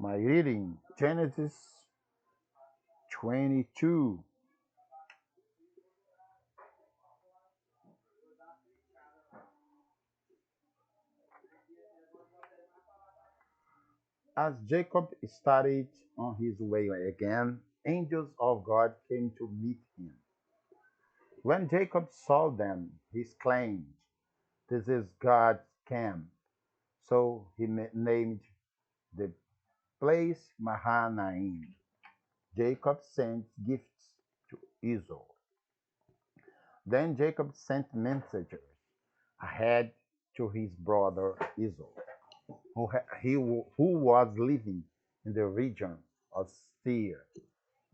My reading, Genesis 22. As Jacob started on his way again, angels of God came to meet him. When Jacob saw them, he exclaimed, "This is God's camp." So he named the place Mahanaim. Jacob sent gifts to Esau. Then Jacob sent messengers ahead to his brother Esau, who was living in the region of Seir,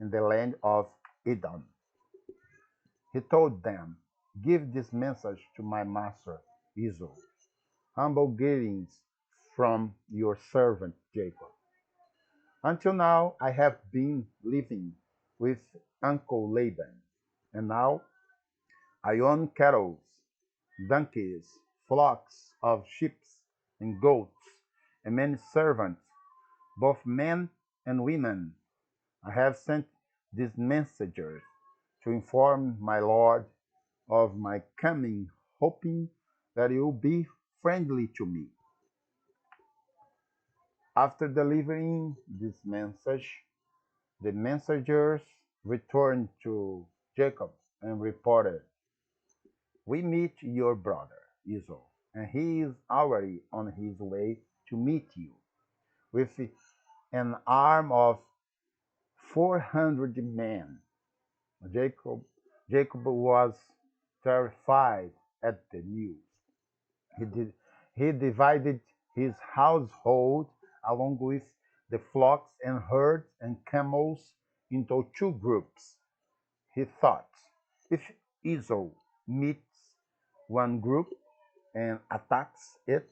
in the land of Edom. He told them, "Give this message to my master Esau. Humble greetings from your servant Jacob. Until now I have been living with Uncle Laban, and now I own cattle, donkeys, flocks of sheep and goats, and many servants, both men and women. I have sent these messengers to inform my lord of my coming, hoping that you will be friendly to me." After delivering this message, the messengers returned to Jacob and reported, "We meet your brother Esau, and he is already on his way to meet you with an arm of 400 men." Jacob, Jacob was terrified at the news. He, did, he divided his household along with the flocks and herds and camels into two groups. He thought, if Esau meets one group and attacks it,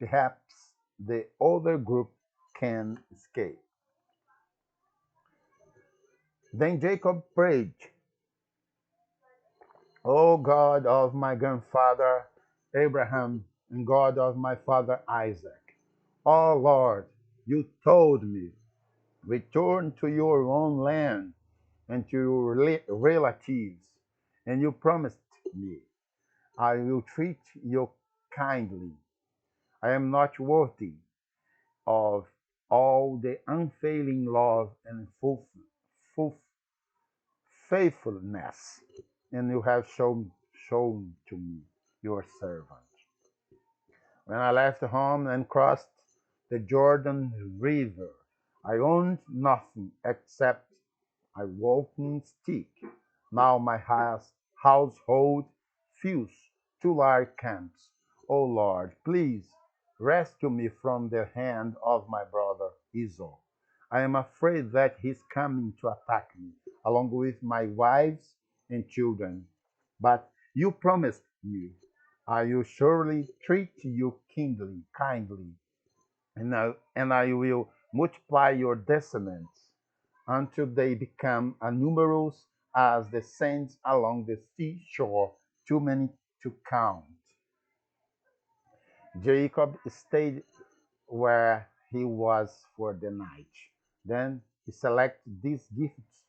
perhaps the other group can escape. Then Jacob prayed, "O God of my grandfather Abraham and God of my father Isaac, O Lord, you told me, 'Return to your own land and to your relatives,' and you promised me, 'I will treat you kindly.' I am not worthy of all the unfailing love and full faithfulness, and you have shown to me, your servant. When I left home and crossed the Jordan River, I owned nothing except a walking stick. Now my household fills two large camps. O Lord, please rescue me from the hand of my brother Esau. I am afraid that he's coming to attack me, along with my wives and children. But you promised me, I will surely treat you kindly, and I will multiply your descendants until they become as numerous as the sands along the seashore, too many to count." Jacob stayed where he was for the night. Then he selected these gifts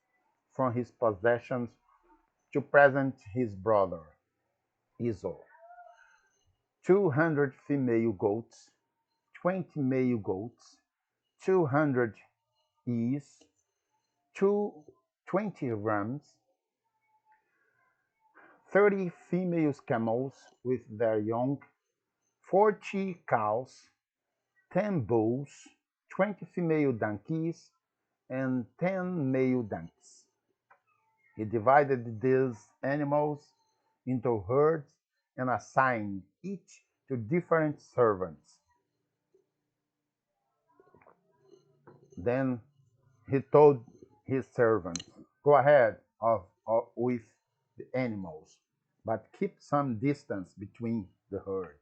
from his possessions to present his brother Esau: 200 female goats, 20 male goats, 200 ewes, 20 rams, 30 female camels with their young, 40 cows, 10 bulls, 20 female donkeys, and 10 male donkeys. He divided these animals into herds and assigned each to different servants. Then he told his servants, "Go ahead with the animals, but keep some distance between the herds."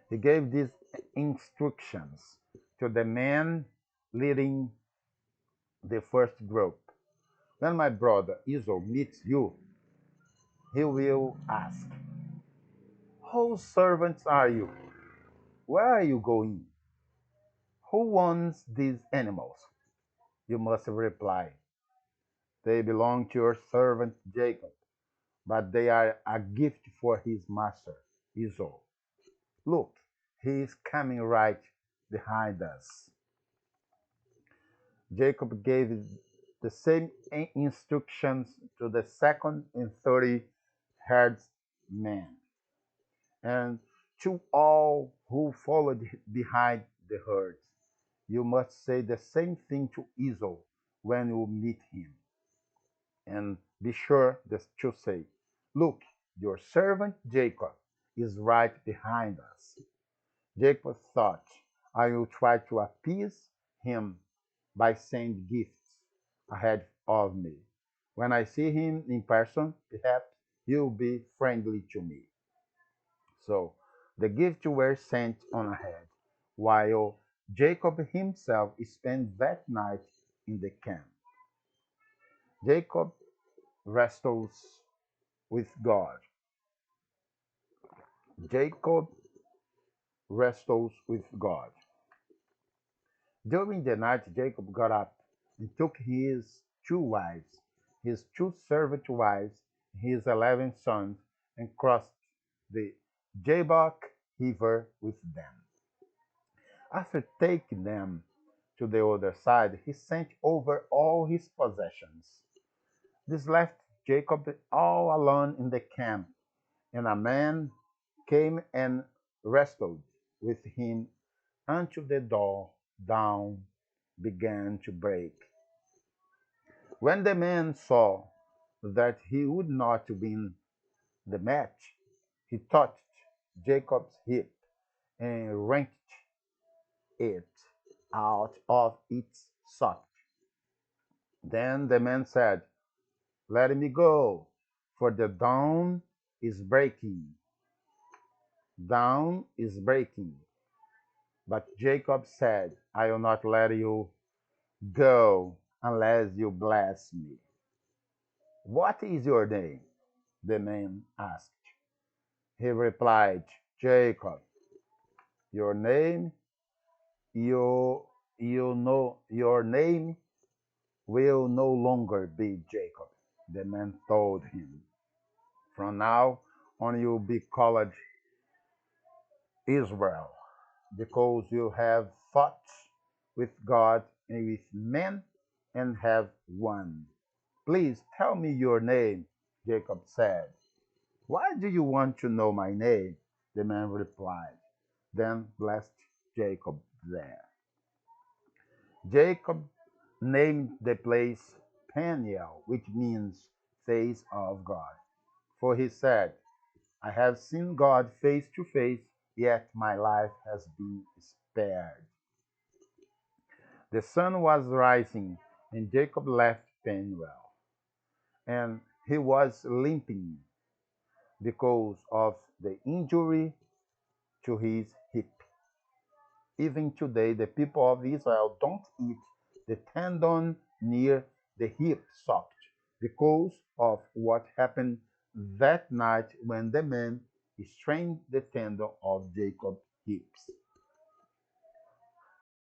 He gave these instructions to the man leading the first group. "When my brother Esau meets you, he will ask, 'Whose servants are you? Where are you going? Who owns these animals? You must reply, they belong to your servant Jacob, but they are a gift for his master, Esau. Look, he is coming right behind us. Jacob gave the same instructions to the second and 30 herdsmen, and to all who followed behind the herds. You must say the same thing to Esau when you meet him, and be sure to say, look, your servant Jacob is right behind us. Jacob thought, I will try to appease him by sending gifts ahead of me. When I see him in person, perhaps he'll be friendly to me. So the gifts were sent on ahead, while Jacob himself spent that night in the camp. Jacob wrestles with God. Jacob wrestles with God. During the night, Jacob got up and took his two wives, his two servant wives, his 11 sons, and crossed the Jabbok River with them. After taking them to the other side, he sent over all his possessions. This left Jacob all alone in the camp, and a man came and wrestled with him until the dawn began to break. When the man saw that he would not win the match, he touched Jacob's hip and wrenched it out of its socket. Then the man said, let me go, for the dawn is breaking. Dawn is breaking. But Jacob said, I will not let you go unless you bless me. What is your name? The man asked. He replied, Jacob. Your name, you, you know, your name will no longer be Jacob. The man told him, from now on you will be called Israel, because you have fought with God and with men and have won. Please tell me your name, Jacob said. Why do you want to know my name? The man replied. Then blessed Jacob there. Jacob named the place Peniel, which means face of God. For he said, I have seen God face to face, yet my life has been spared. The sun was rising, and Jacob left Peniel, and he was limping because of the injury to his hip. Even today, the people of Israel don't eat the tendon near the hip socket because of what happened that night when the man strained the tendon of Jacob's hips.